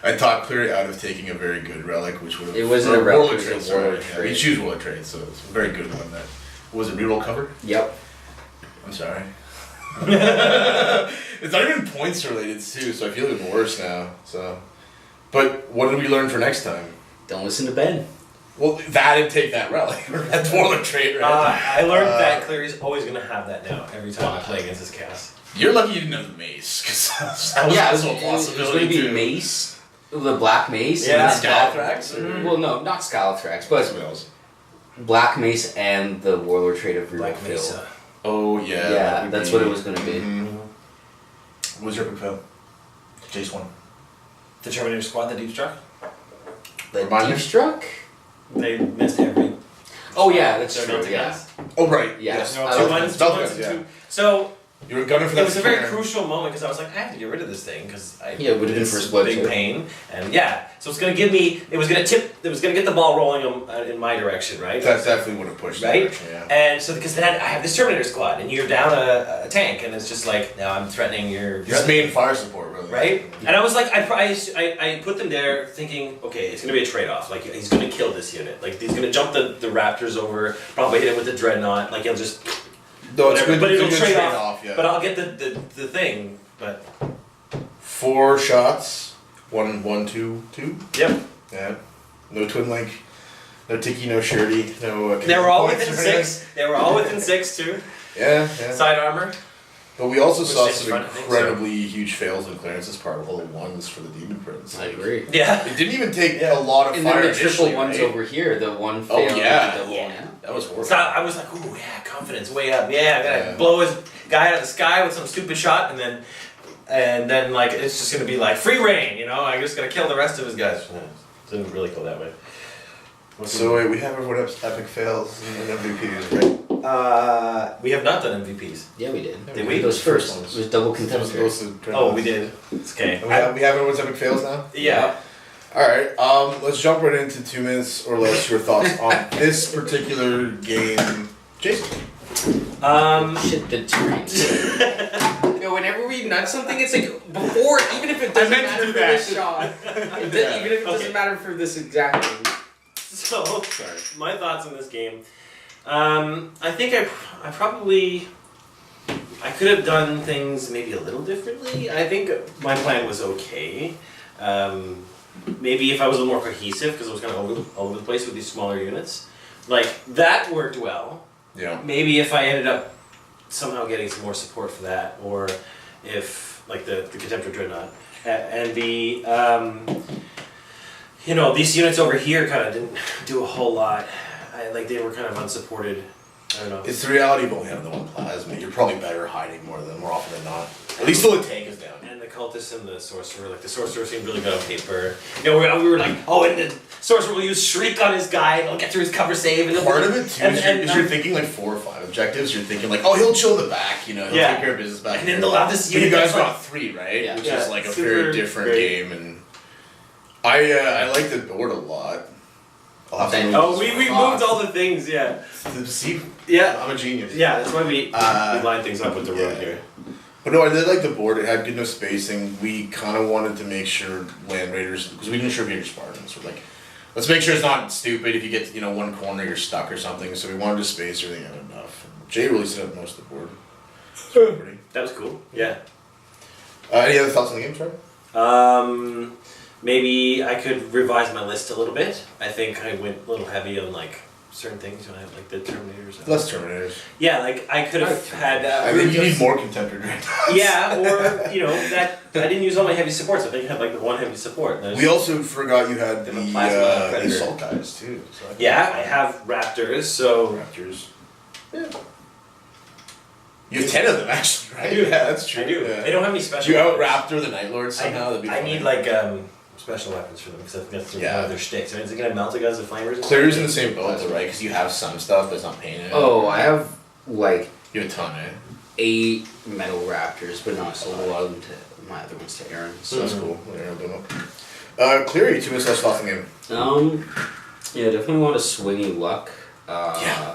I talked clearly out of taking a very good relic, which would have... It wasn't a relic, it was a sorry. warlord Yeah, trait. we choose warlord trade, so it's a very good one. That was it. Reroll cover. Yep. I'm sorry. It's not even points related too, so I feel even worse now. So, but what did we learn for next time? Don't listen to Ben. Well, that and take that relic. That's warlord trait, right? I learned that Clary's always gonna have that now every time I play against his cast. You're lucky you didn't know the mace, because that was Yeah, also a it was possibility going to be too. Mace, the Black Mace. Yeah, and that- Scalathrax? Well, no, not Scalathrax, but Something else. Black Mace and the Warlord trait of Real Black Fill. Mesa. Oh yeah. Yeah, would that's be- what it was going to be. Mhm. What was your big fail? Jace one. The Terminator Squad, the Deep Struck. The Remind me? Deep Struck? They missed every. Oh yeah, that's Their true. melting Yeah. guns. Oh right. Yeah. Yes. No, I two love ones, that. two ones, Yeah. two. So You were gunning for that. it was a very spear. crucial moment because I was like, I have to get rid of this thing because Yeah, it would've been it's first blood big too. pain, and yeah, so it's gonna give me. It was gonna get the ball rolling in my direction, right? That definitely would have pushed. Right? Direction, yeah. And so because then I have this Terminator Squad, and you're down a tank, and it's just like now I'm threatening your Just main fire support, really. right? And I was like, I put them there thinking, okay, it's gonna be a trade-off. Like he's gonna kill this unit. Like he's gonna jump the Raptors over, probably hit him with the Dreadnought. Like he'll just No, it's whatever. good. But it's a it'll good trade off. trade-off, yeah. But I'll get the thing. But 4 shots. 1, 1, 2, 2. yep, Yeah. No twin link. No tiki. No shirty. No. they were all points within or anything. 6. They were all within 6 too. Yeah. Yeah. Side armor. But we also Which saw takes some front, I think, incredibly huge fails in Clarence's part with all the ones for the Demon Prince. I agree. Yeah. It didn't even take a lot of And fire then the triple initially, ones right? over here, the one Oh, fail, yeah. the double Yeah. one out. That was horrible. So I was like, ooh, yeah, confidence way up. Yeah, I'm gonna Yeah. blow his guy out of the sky with some stupid shot, and then like it's just gonna be like free reign, I'm just gonna kill the rest of his guys. Didn't really go that way. So wait, we have everyone epic fails and MVPs, right? We have not done MVPs. Yeah, we did. Did we? Those First first. ones. It was double That was contender. supposed to turn Oh, out. we did. It's okay. And we have everyone's epic fails now? Yeah. Alright, let's jump right into 2 minutes or less your thoughts on this particular game. Jason. Shit, the terrain. Whenever we nudge something, it's like before, even if it doesn't meant to matter do for that. this shot, even if it doesn't Okay. matter for this exact thing. So, my thoughts on this game. I think I probably I could have done things maybe a little differently. I think my plan was okay. Maybe if I was a little more cohesive, because I was kind of all over the place with these smaller units, like that worked well. Yeah. Maybe if I ended up somehow getting some more support for that, or if like the Contemptor Dreadnought and the these units over here kind of didn't do a whole lot. They were kind of unsupported. I don't know. It's the reality of only having the one plasma. You're probably better hiding more often than not. At least till the tank is down. And the cultists and the sorcerer, the sorcerer seemed really good on paper. We were like, oh, and the sorcerer will use shriek on his guy, and he'll get through his cover save. And Part of it too is you're thinking like 4 or 5 objectives. You're thinking like, oh, he'll chill the back, he'll Yeah. take care of business back. And then here. they'll have this But you unit guys that's got 3, right? Yeah. Which Yeah, is like a super very different great. game, and I like the board a lot. I'll have to Thank move Oh, this we one. moved all the things, yeah. See, Yeah. I'm a genius. Yeah, that's why we line things up with the road yeah. here. But no, I did like the board. It had good enough spacing. We kind of wanted to make sure Land Raiders, because we didn't sure if you're Spartans. We're like, let's make sure it's not stupid. If you get one corner, you're stuck or something. So we wanted to space everything out enough. And Jay really set up most of the board. It's really pretty. That was cool. Yeah. Any other thoughts on the game, Trevor? Maybe I could revise my list a little bit. I think I went a little heavy on certain things. You know, I have like the Terminators. Less Terminators. Yeah, like I could have had. I think you need more contemporary dreadnoughts. Yeah, or you know that I didn't use all my heavy supports. I think I had like the one heavy support. We also forgot you had the Plasma Predator. assault guys too. So Yeah, I have Raptors. So Raptors. Yeah. You have 10 of them actually, right? I do. Yeah, that's true. I do. Yeah. They don't have any special. Do you out weapons. Raptor the Night Lord somehow? That'd be I funny. need like special weapons for them because I think that's one of their sticks. Right? Is it gonna have melted guns and flamers? Clear's in the same boat though, right? Because you have some stuff, but it's not painted. Oh, I have like You have a ton, eh? 8 metal raptors, but no, I sold a lot of them to my other ones to Aaron. So That's cool. Yeah, I don't know. Clear, you 2 minutes left off the game. yeah, definitely want a swingy luck. Yeah.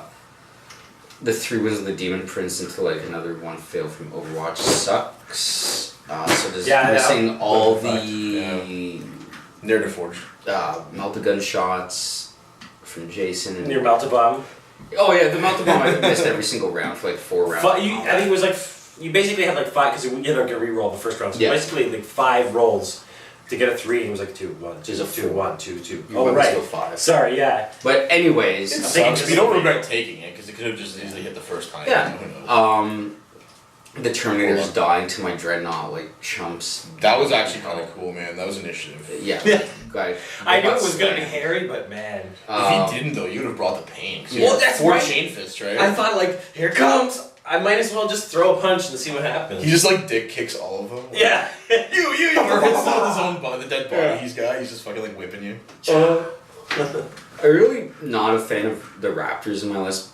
The 3 wins of the Demon Prince until like another one fail from Overwatch sucks. So just missing all the Narrative Forge. melted gun shots from Jason. And Near melted bomb. oh yeah, the melted bomb I missed every single round for like 4 rounds. I think it was like you basically had like 5 because you had like a re-roll the first round. So basically like 5 rolls to get a 3. It was like 2, 1, 2, Just a 2, 4. 1, 2, 2. You Oh went right. still 5. Sorry, yeah. But anyways, It I'm sucks, thinking but you don't regret taking it because it could have just easily hit the first time. yeah. Who knows? The Terminator's dying to my Dreadnought like chumps. That was actually kind of cool, man. That was initiative. Yeah. Yeah. I knew it was gonna be hairy, but man. If he didn't though, you would have brought the pain. Well, that's 4 right. chain fists, right? I thought like, here comes. I might as well just throw a punch and see what happens. He just like dick kicks all of them. Yeah. You. It's not his own body, the dead body he's got. He's just fucking like whipping you. I'm really not a fan of the Raptors in my list,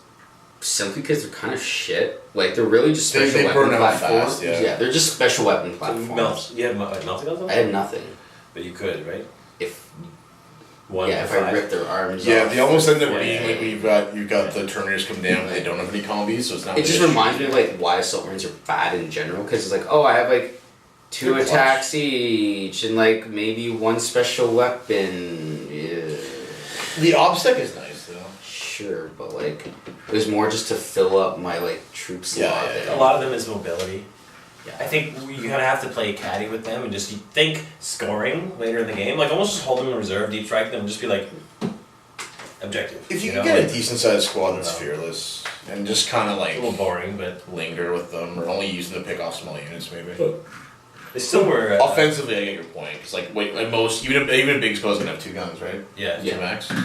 simply because they're kind of shit. Like they're really just They special burn weapon out platforms. fast, yeah. They're just special weapon platforms. You had melted guns on I them? had nothing. But you could, right? If One if I ripped their arms Yeah, off. they almost end up Yeah, being yeah, like you've got the Terminators come down and they don't have any combis, so it's not. It just reminds me of like why assault marines are bad in general, because it's like, oh, I have like 2 They're attacks each and like maybe 1 special weapon. Yeah. The obstacle is nice though. Sure, but like it was more just to fill up my like troop slot. Yeah. A lot of them is mobility. Yeah. I think you kind of have to play caddy with them and just think scoring later in the game. Like almost just hold them in reserve, deep strike them, and just be like objective. If you know? can get a Like, decent sized squad that's No. fearless and just kind of it's like a little boring, but linger with them, or only use them to pick off small units, maybe. they still were Offensively, I get your point. Because like most even a big squad's gonna have 2 guns, right? Yeah. Yeah. 2 max. So.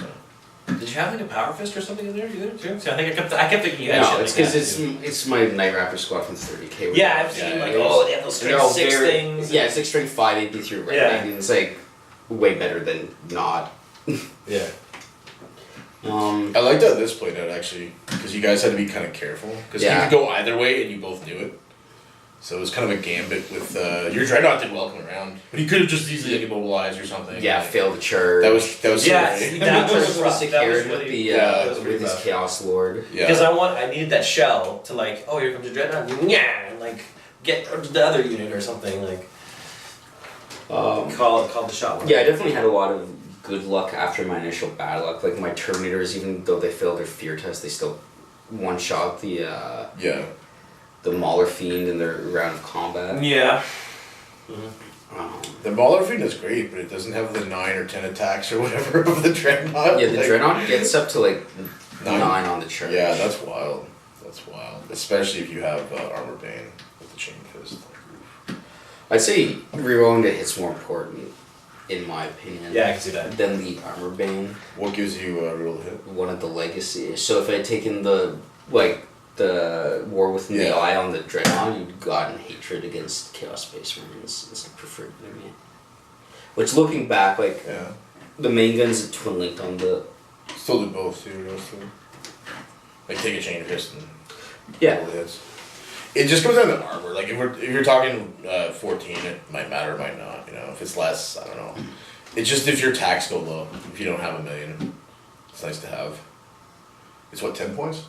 Did you have like a power fist or something in there either too? So I think I kept thinking you had No, shit it's like because that, too. it's my Night Raptor squad from 30K. where Yeah, I've they're- seen like yeah. oh they have those they're strength all 6 very- things. Yeah, it's like strength 5 AP through right. Yeah. And it's like way better than not. Yeah. I liked how this played out actually, because you guys had to be kind of careful, because Yeah. you could go either way and you both knew it. So it was kind of a gambit with your Dreadnought did well coming around, but he could have just easily like, immobilized or something. Yeah, like, failed the charge. That was Yeah, silly. that was supposed rough. to That was carry with really- the that was with really his rough. Chaos Lord. Yeah. Because I needed that shell to like, oh, here comes your dreadnought, and like get the other unit or something like. Call the shot. Yeah, I definitely had a lot of good luck after my initial bad luck. Like my Terminators, even though they failed their fear test, they still one-shot the Mauler Fiend in their round of combat. Yeah. The Mauler Fiend is great, but it doesn't have the 9 or 10 attacks or whatever of the Dreadnought. Yeah, the like, Dreadnought gets up to like 9. 9 on the chart. Yeah, that's wild. That's wild. Especially if you have Armor Bane with the Chain Fist. I'd say rerolling the hit's more important, in my opinion. Yeah, I can see that. Than the Armor Bane. What gives you a real hit? One of the legacy. So if I had taken the War Within the Yeah. Eye on the Dreadnought, you'd gotten hatred against Chaos Space Marines as a preferred enemy. Which, looking back, like Yeah. the main guns twin linked on the Still do both too, those two. Like take a Chain Fist and yeah. roll hits. It just comes down to armor. Like if you're talking 14, it might matter, it might not. You know, if it's less, I don't know. It's just if your attacks go low. If you don't have 1,000,000, it's nice to have. It's what 10 points?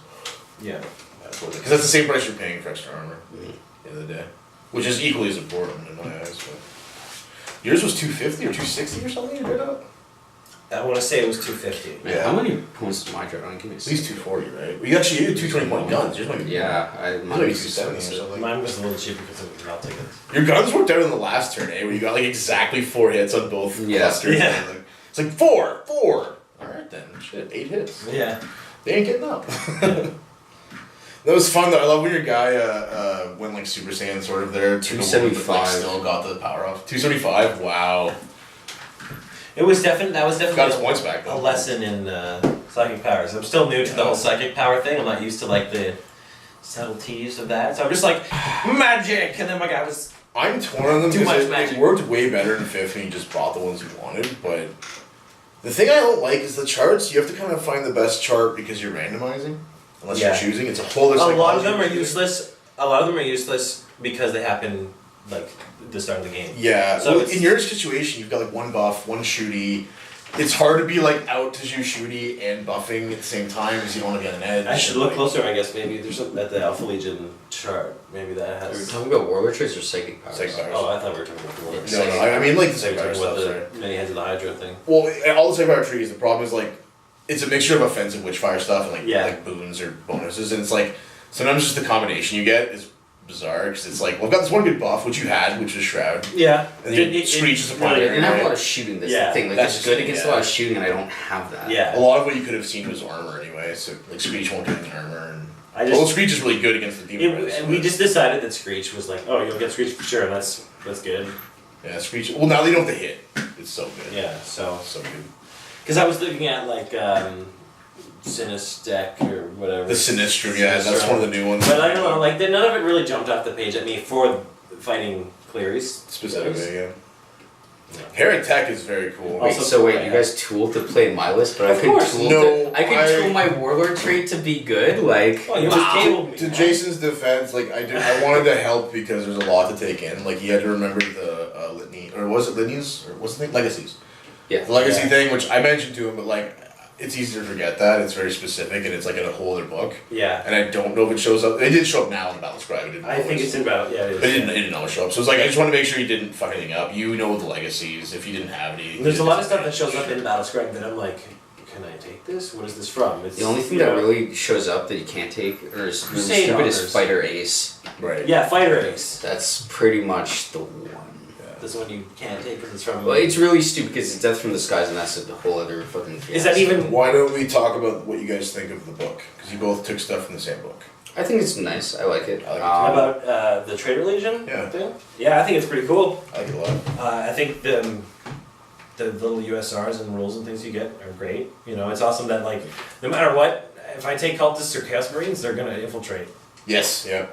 Yeah. Because that's the same price you're paying for extra armor. Mhm. At the end of the day, which is equally as important in my eyes. But yours was 250 or 260 or something. You did up. I want to say it was 250. Man, Yeah. how many points did my Dreadnought give me? At least 240, right? Well, you actually you had 220-point guns. Yours might be Yeah, yours mine might be was 270 or 270. something. Mine was a little cheaper because of the melting. Your guns worked out in the last turn, eh? Where you got like exactly 4 hits on both Yeah. clusters. Yeah. It's like 4. All right then, shit, 8 hits. Yeah. They ain't getting up. That was fun though. I love when your guy went like Super Saiyan sort of there. 275. Like, still got the power off. 275. Wow. That was definitely Got his points back a though. lesson in psychic powers. I'm still new to the whole psychic power thing. I'm not used to like the subtleties of that. So I'm just like magic, and then my guy was. I'm torn on them Too much because magic. it worked way better in 5th and you just bought the ones you wanted, but the thing I don't like is the charts. You have to kind of find the best chart because you're randomizing. Unless Yeah. you're choosing. It's a whole other A lot of them are psychology. useless. A lot of them are useless because they happen like at the start of the game. Yeah, So well, it's- in your situation, you've got like one buff, one shooty. It's hard to be like out to do shooty and buffing at the same time because you don't want to get an edge. I should look closer, I guess. Maybe there's something at the Alpha Legion chart. Maybe that Are we has. talking about warlord traits or psychic powers? Psychic powers. Oh, I thought we were talking about the words. No, I mean like the So we're psychic talking stuff. about Sorry. the many heads of the Hydra thing. Well, all the psychic trees. The problem is like it's a mixture of offensive witchfire stuff and like Yeah. like boons or bonuses, and it's like sometimes just the combination you get is bizarre because it's like well, I've got this one good buff which you had, which was Shroud. Yeah. And then Screech is a primary. I didn't have a lot of shooting. That's Yeah, the thing. Like that's it's good just- against yeah. a lot of shooting, and I don't have that. A Yeah. lot of what you could have seen was armor anyway, so like Screech won't get any armor. And I well, just. Screech is really good against the demon. race, And we but- just decided that Screech was like, oh, you'll get Screech for sure. That's good. yeah, Screech. Well, now they don't have to hit. It's so good. Yeah. So. So good. Because I was looking at like Sinistec or whatever. The Sinistro, yeah, that's one of the new ones. But I don't know, like none of it really jumped off the page at me for fighting Cleary's Specifically, yeah. Herentech is very cool. Also- So wait, you guys tooled to play my list, but Of I could course. tool. No, I could tool my warlord trait to be good. Like Oh, you just cabled me. To Jason's defense, like I wanted to help because there's a lot to take in. Like he had to remember the litany, or was it litanies, or what's the thing? Legacies. yeah, The legacy Yeah. thing, which I mentioned to him, but like it's easy to forget that. It's very specific and it's like in a whole other book. Yeah. And I don't know if it shows up. It did show up now in Battle Scribe. It didn't I think always. it's in battle. Yeah, it is. But it didn't always show up. So it's like I just want to make sure you didn't fuck anything up. You know the legacies. If you didn't have any, There's a lot of stuff that shows up in Battle Scribe that I'm like, can I take this? What is this from? It's, the only thing you that know- really shows up that you can't take or is really Crusade stupid honors. is fighter ace. Right. Yeah, Fighter Ace. That's pretty much the one. That's the one you can't take because it's from. Well, it's really stupid because it's Death from the Skies, and that's a whole other fucking. Is that fiasco. even? Why don't we talk about what you guys think of the book? Because you both took stuff from the same book. I think it's nice. I like it. I like it How about the Trader Legion Yeah. thing? Yeah, I think it's pretty cool. I like it a lot. I think the little USRs and rules and things you get are great. You know, it's awesome that like no matter what, if I take cultists or chaos marines, they're gonna infiltrate. Yes. Yeah.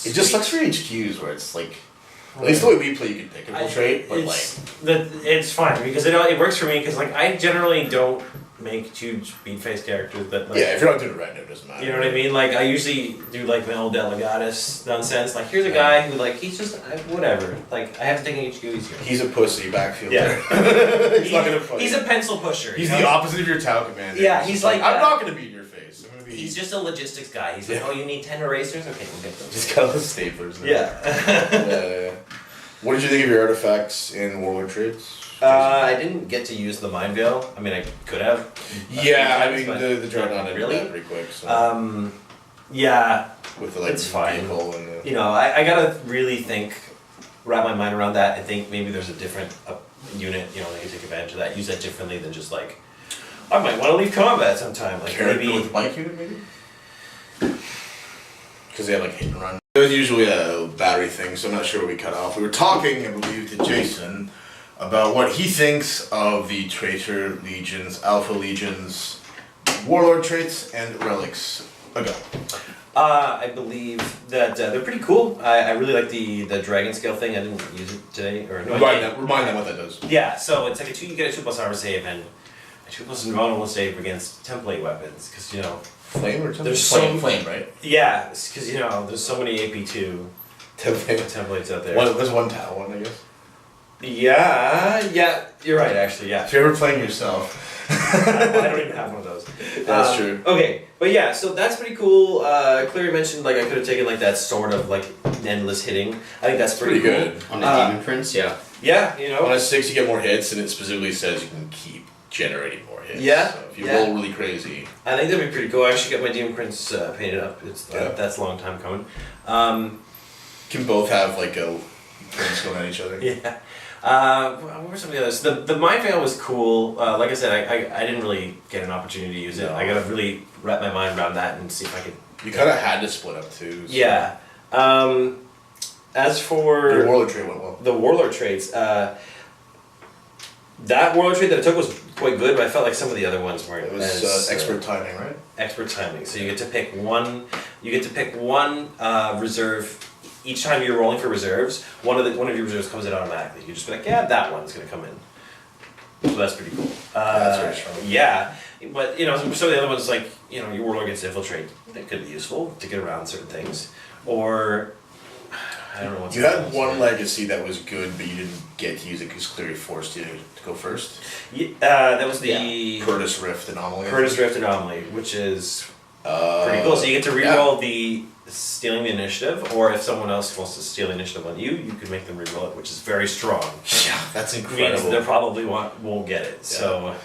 It just sucks for HQs where it's like, at least the way we play, you can pick infiltrate, but like. It's fine because it works for me because like I generally don't make huge beat face characters that like. Yeah, if you're not doing it right now, it doesn't matter. You know what I mean? Like I usually do like my old Delegatus nonsense. Like here's a guy who like he's just whatever. Like I have to take an HQ. He's here. He's a pussy backfielder. Yeah. He's not gonna fight. He's a pencil pusher. He's you the know? opposite of your Tau commander. Yeah, he's just like I'm that. not gonna be in your face. I'm gonna be. He's just a logistics guy. He's like, Yeah. oh, you need 10 erasers? Okay, we'll get those. just got all the staplers. Now. Yeah. Yeah. What did you think of your artifacts in Warlord Trades? I didn't get to use the Mind Veil. I mean, I could have. Yeah, I mean But- the Dreadnought ended Really? that pretty quick. So. Yeah, With the like it's fine. vehicle and the. you know, I gotta really wrap my mind around that. I think maybe there's a different unit, you know, that can take advantage of that. Use that differently than just like, I might want to leave combat sometime. Like Character maybe. with bike unit maybe? Because they have like hit and run. It was usually a battery thing, so I'm not sure what we cut off. We were talking, I believe, to Jason about what he thinks of the Traitor Legions, Alpha Legions, Warlord traits, and relics. Ago. I believe that they're pretty cool. I really like the dragon scale thing. I didn't use it today. Or no, I did. Remind them what that does. Yeah, so it's like you get a 2+ armor save and a 2+ invulnerable save against template weapons. Because, you know, Flame or something? There's flame, right? yeah, because, you know, there's so many AP2 templates out there. There's one Tau one, I guess. Yeah, you're right, actually, yeah. If you're ever playing yourself. I don't even have one of those. That's true. Okay, but yeah, so that's pretty cool. Clary mentioned like I could have taken like that sort of like endless hitting. I think that's pretty, Pretty cool. good. On a Demon Prince, yeah. Yeah, you know. On a 6 you get more hits, and it specifically says you can keep generating more hits. Yeah, So if you yeah. roll really crazy. I think that'd be pretty cool. I actually got my Demon Prince painted up. That's a long time coming. Can both have like a prince going at each other. Yeah. What were some of the others? The Mind Veil was cool. Like I said, I didn't really get an opportunity to use it. No. I gotta really wrap my mind around that and see if I could. You kind of had to split up too. So. Yeah. As for Your Warlord trait went well. the Warlord traits, that Warlord trait that I took was quite good, but I felt like some of the other ones weren't. It was as, expert timing, right? expert timing. So you get to pick one. You get to pick one reserve. Each time you're rolling for reserves, one of your reserves comes in automatically. You just be like, yeah, that one's gonna come in. So that's pretty cool. That's very strong. Yeah, but some of the other ones like your Warlord gets to infiltrate. That could be useful to get around certain things, or I don't know what's. You had one legacy that was good, but you didn't get to use it because clearly forced you to go first. Yeah, that was the Curtis Rift Anomaly. Curtis Rift Anomaly, which is pretty cool. So you get to reroll the stealing the initiative, or if someone else wants to steal the initiative on you, you can make them reroll it, which is very strong. Yeah, that's Means incredible. they probably won't get it. So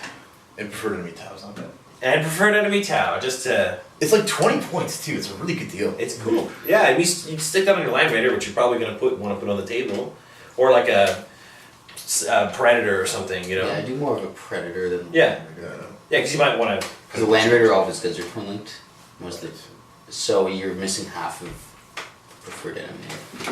And preferred enemy Tao's not bad. and preferred enemy Tau, just to. It's like 20 points too. It's a really good deal. It's cool. Yeah, and you stick that on your Land Raider, which you're probably going to want to put on the table, or like a Predator or something. Yeah, I do more of a predator than Yeah. Land Raider. Yeah, because you might want to. Because the Land Raider, all of his goods are twin linked. So you're missing half of preferred enemy.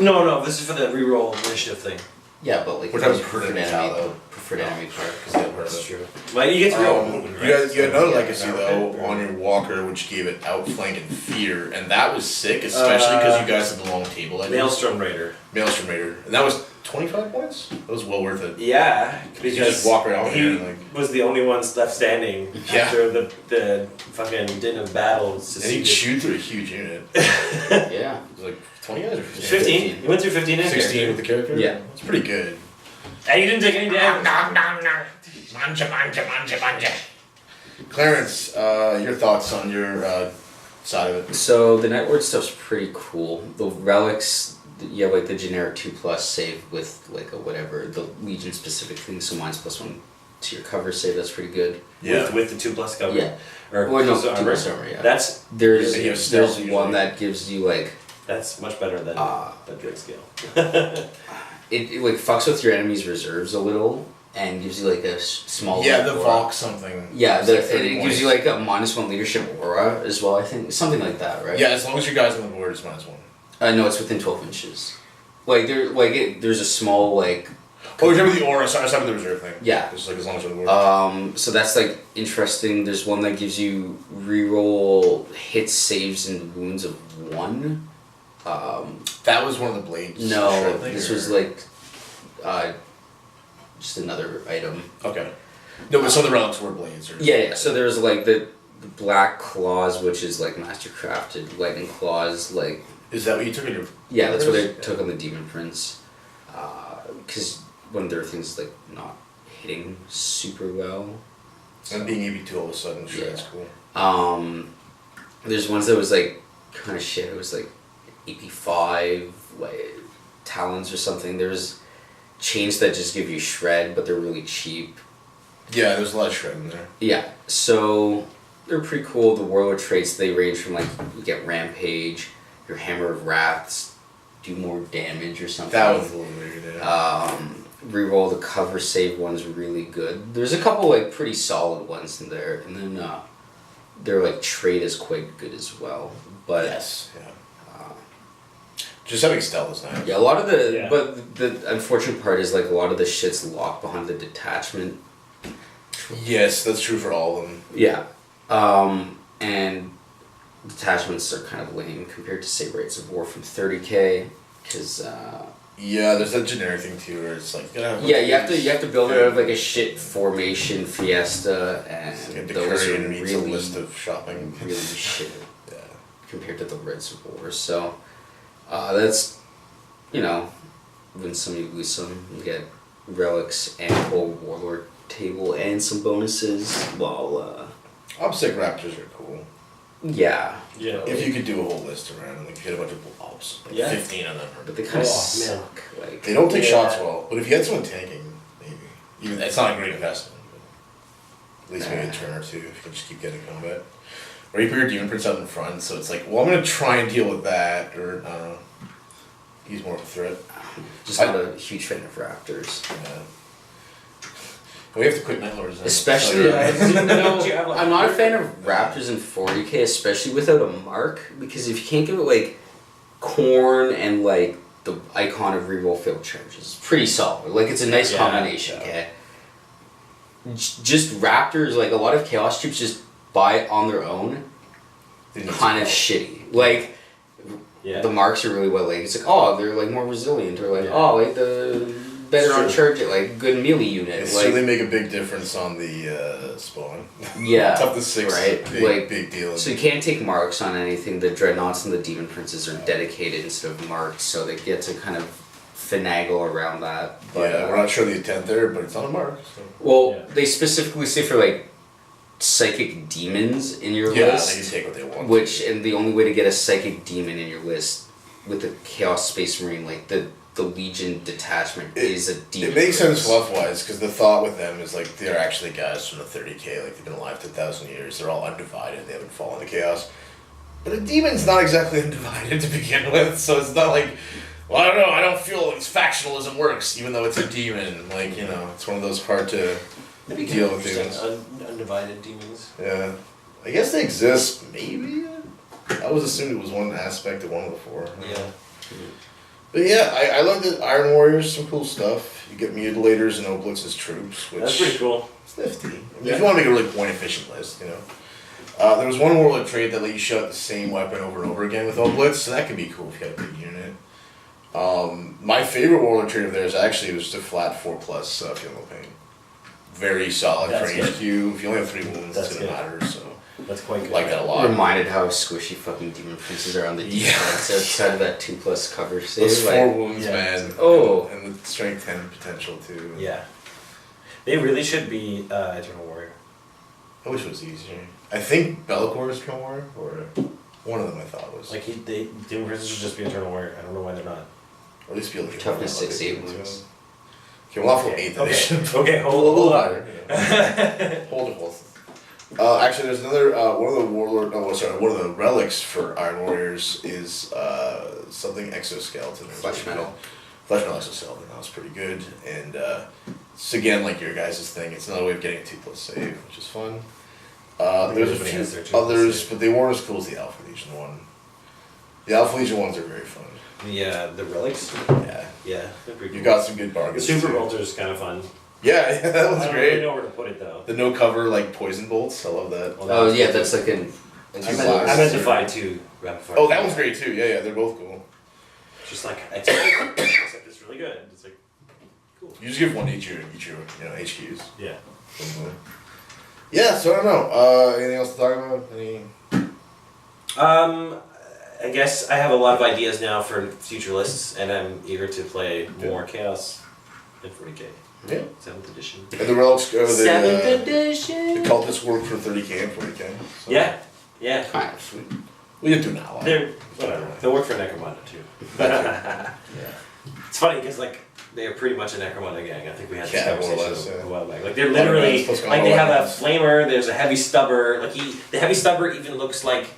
No, this is for the reroll initiative thing. Yeah, but like We're if it was talking preferred preferred enemy, enemy, the preferred enemy part. That's true. Like you get to reroll. You had another Yeah, legacy though on your Walker, which gave it outflank and fear, and that was sick, especially because you guys had the long table. Maelstrom Raider. Maelstrom Raider, and that was 25 points. That was well worth it. Yeah, You because just walk around he here and like, was the only one left standing Yeah. after the fucking din of battle. and he seceded. chewed through a huge unit. Yeah. It was like 20 guys or 15? 15. You went through 15 in 16 here. with the character. Yeah. It's pretty good. And you didn't take any damage. Clarence, your thoughts on your side of it? So the Night Lord stuff's pretty cool. The relics, you have like the generic 2+ save with like a whatever, the Legion specific thing, so mine's +1 to your cover save, that's pretty good. Yeah. With the 2+ cover. Yeah. Or Or no, plus 2+ armor, yeah. That's There's Yeah, you have stealth one usually. that gives you like, much better than good scale. it like fucks with your enemy's reserves a little and gives you like a small Yeah, the aura. Valk something. Yeah, It's like and 30 it points. gives you like a -1 leadership aura as well, I think. Something like that, right? Yeah, as long as your guys on the board, it's -1. No, it's within 12 inches. Like there's a small like. Oh, you're talking about the aura. Sorry, I was talking about the reserve thing. Yeah. Just like as long as you're on the board. So that's like interesting. There's one that gives you reroll hits, saves, and wounds of 1. That was one of the blades. No, shred thing, this or- was like just another item. Okay. No, but some of the relics were blades. Or Yeah. So there's like the black claws, which is like mastercrafted lightning claws. Like Is that what you took in your? yeah, that's what I Yeah. took on the Demon Prince. Because one of their things is like not hitting super well. And being AB2 all of a sudden, sure, Yeah. that's cool. There's ones that was like kind of shit. It was like AP5, like talons or something. There's chains that just give you shred, but they're really cheap. Yeah, there's a lot of shred in there. Yeah, so they're pretty cool. The warlord traits, they range from like you get rampage, your hammer of wraths, do more damage or something. That was a little weird. Yeah. Reroll the cover save one's really good. There's a couple like pretty solid ones in there, and then their like trait is quite good as well. But Yes. Yeah. Just having stealth is nice. yeah, a lot of the Yeah. but the unfortunate part is like a lot of the shit's locked behind the detachment. Yes, that's true for all of them. Yeah, and detachments are kind of lame compared to say rates of war from 30k because. Yeah, there's that generic thing too, where it's like Yeah, you have to build it out of like a shit formation fiesta, and It's like a those are Decurion meets a really, list of shopping. really shit Yeah. compared to the Reds of War. So that's win some, you lose some. You get relics and a whole warlord table and some bonuses. While Obsec Raptors are cool. yeah, Yeah. If you could do a whole list around, like hit a bunch of blobs, like Yeah. 15 of them. but they kind of Oh, suck. Like They don't take Yeah. shots well, but if you had someone tanking, maybe. Even it's not a great investment, but at least maybe a turn or two if you can just keep getting combat. Or you put your Demon Prince out in front, so it's like, well, I'm gonna try and deal with that, or He's more of a threat. Just not a huge fan of raptors. Yeah. We have to quit Night Lords. Especially, I'm not a fan of raptors in 40k, especially without a mark, because if you can't give it like corn and like the icon of reroll failed charges, it's pretty solid. Like it's a nice combination. Okay. Just raptors, like a lot of chaos troops, just buy on their own. Kind of shitty. Like the marks are really well. Like it's like they're like more resilient, or like like the better on charge it, like good melee unit. They like, certainly make a big difference on the spawn. Yeah, tough to 6, right? Big deal. So you can't take marks on anything. The dreadnoughts and the demon princes are dedicated instead of marked, so they get to kind of finagle around that. But, we're not sure the intent there, but it's on a mark. So. Well, they specifically say for like psychic demons in your list. They can take what they want. And the only way to get a psychic demon in your list with the Chaos Space Marine, like the Legion detachment is a demon. It makes sense fluff-wise, because the thought with them is like they're actually guys from the 30k, like they've been alive 10,000 years, they're all undivided, they haven't fallen to chaos. But a demon's not exactly undivided to begin with, so it's not like, well, I don't know, I don't feel like factionalism works, even though it's a demon. Like, you know, it's one of those hard to deal with demons. Undivided demons. Yeah. I guess they exist, maybe? I was assuming it was one aspect of one of the 4. Yeah. But yeah, I like the Iron Warriors, some cool stuff. You get Mutilators and Oblitz as troops, which... That's pretty cool. It's nifty. I mean, if you want to make a really point-efficient list, you know. There was one Warlord trait that let you shut the same weapon over and over again with Oblitz, so that could be cool if you got a big unit. My favorite Warlord trait of theirs actually was just a flat 4+ Feel No Pain. Very solid for an HQ. If you only have 3 wounds, it's going to matter, so... That's quite good. Like that a lot. Reminded how squishy fucking demon princes are on the defense outside of that 2+ cover save. Those 4 wounds, man. Oh. And the strength 10 potential, too. Yeah. They really should be Eternal Warrior. I wish it was easier. I think Be'lakor is Eternal Warrior, or one of them I thought was. Like, Demon Princes should just be Eternal Warrior. I don't know why they're not. Or at least be able to Toughness 6, 8 wounds. Okay, we'll have to 8th edition. Okay, a little on. higher. Hold it. Actually, there's another one of the relics for Iron Warriors is something exoskeleton. Flesh metal. Flesh metal exoskeleton. That was pretty good, and it's again like your guys' thing. It's another way of getting a 2+ save, which is fun. There's a few others, but they weren't as cool as the Alpha Legion one. The Alpha Legion ones are very fun. The relics. Yeah, they're pretty cool. You got some good bargains. The Super Bolter is kind of fun. Yeah, that was I don't great. really know where to put it though. The no cover like poison bolts. I love that. Oh yeah, that's like an. I meant the Phi 2 rapid fire. Oh, that one's great too. Yeah, they're both cool. Just like I take it, except it's really good. It's like cool. You just give one each your HQs. Yeah. Yeah. So I don't know. Anything else to talk about? I guess I have a lot of ideas now for future lists, and I'm eager to play more Chaos in 40k. Yeah. 7th edition. And the relics go. 7th edition. The cultists work for 30k and 40k. So. Yeah. Kind of sweet. We didn't do now. They're whatever. They'll work for Necromunda too. Yeah. It's funny because like they are pretty much a Necromunda gang. I think we had this conversation more or less, a while back. Like they're literally like they have a flamer. There's a heavy stubber. Like the heavy stubber even looks like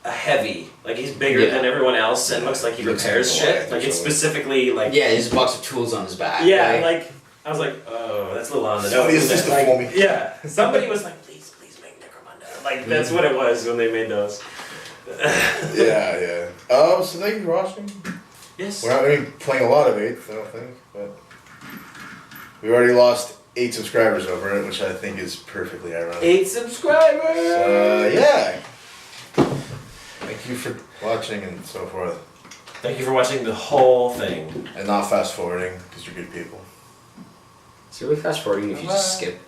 a heavy. Like he's bigger than everyone else and looks like he repairs shit. Like it's specifically like he has a box of tools on his back. Yeah, like I was like, oh, that's a little on the nose. Like, yeah, somebody was like, please make Necromunda. Like that's what it was when they made those. yeah. So thank you for watching. Yes. We're not playing a lot of 8th, I don't think, but we already lost 8 subscribers over it, which I think is perfectly ironic. 8 subscribers. Yeah. Thank you for watching and so forth. Thank you for watching the whole thing. And not fast forwarding, because you're good people. It's really fast forwarding if you just skip.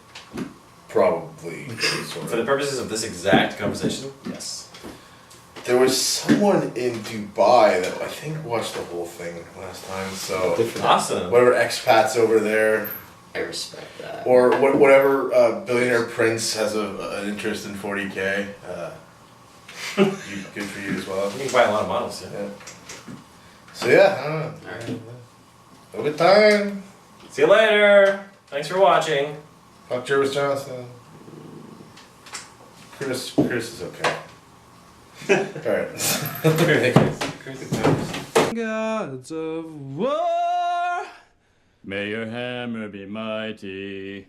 Probably. For the purposes of this exact conversation, yes. There was someone in Dubai that I think watched the whole thing last time, so... Awesome. Whatever expats over there... I respect that. Or whatever billionaire prince has an interest in 40k. Good for you as well. You can buy a lot of models, yeah. So yeah, I don't know. Alright. Have a good time. See you later. Thanks for watching. Fuck Jervis Johnson. Chris is okay. Alright. Chris. gods of war. May your hammer be mighty.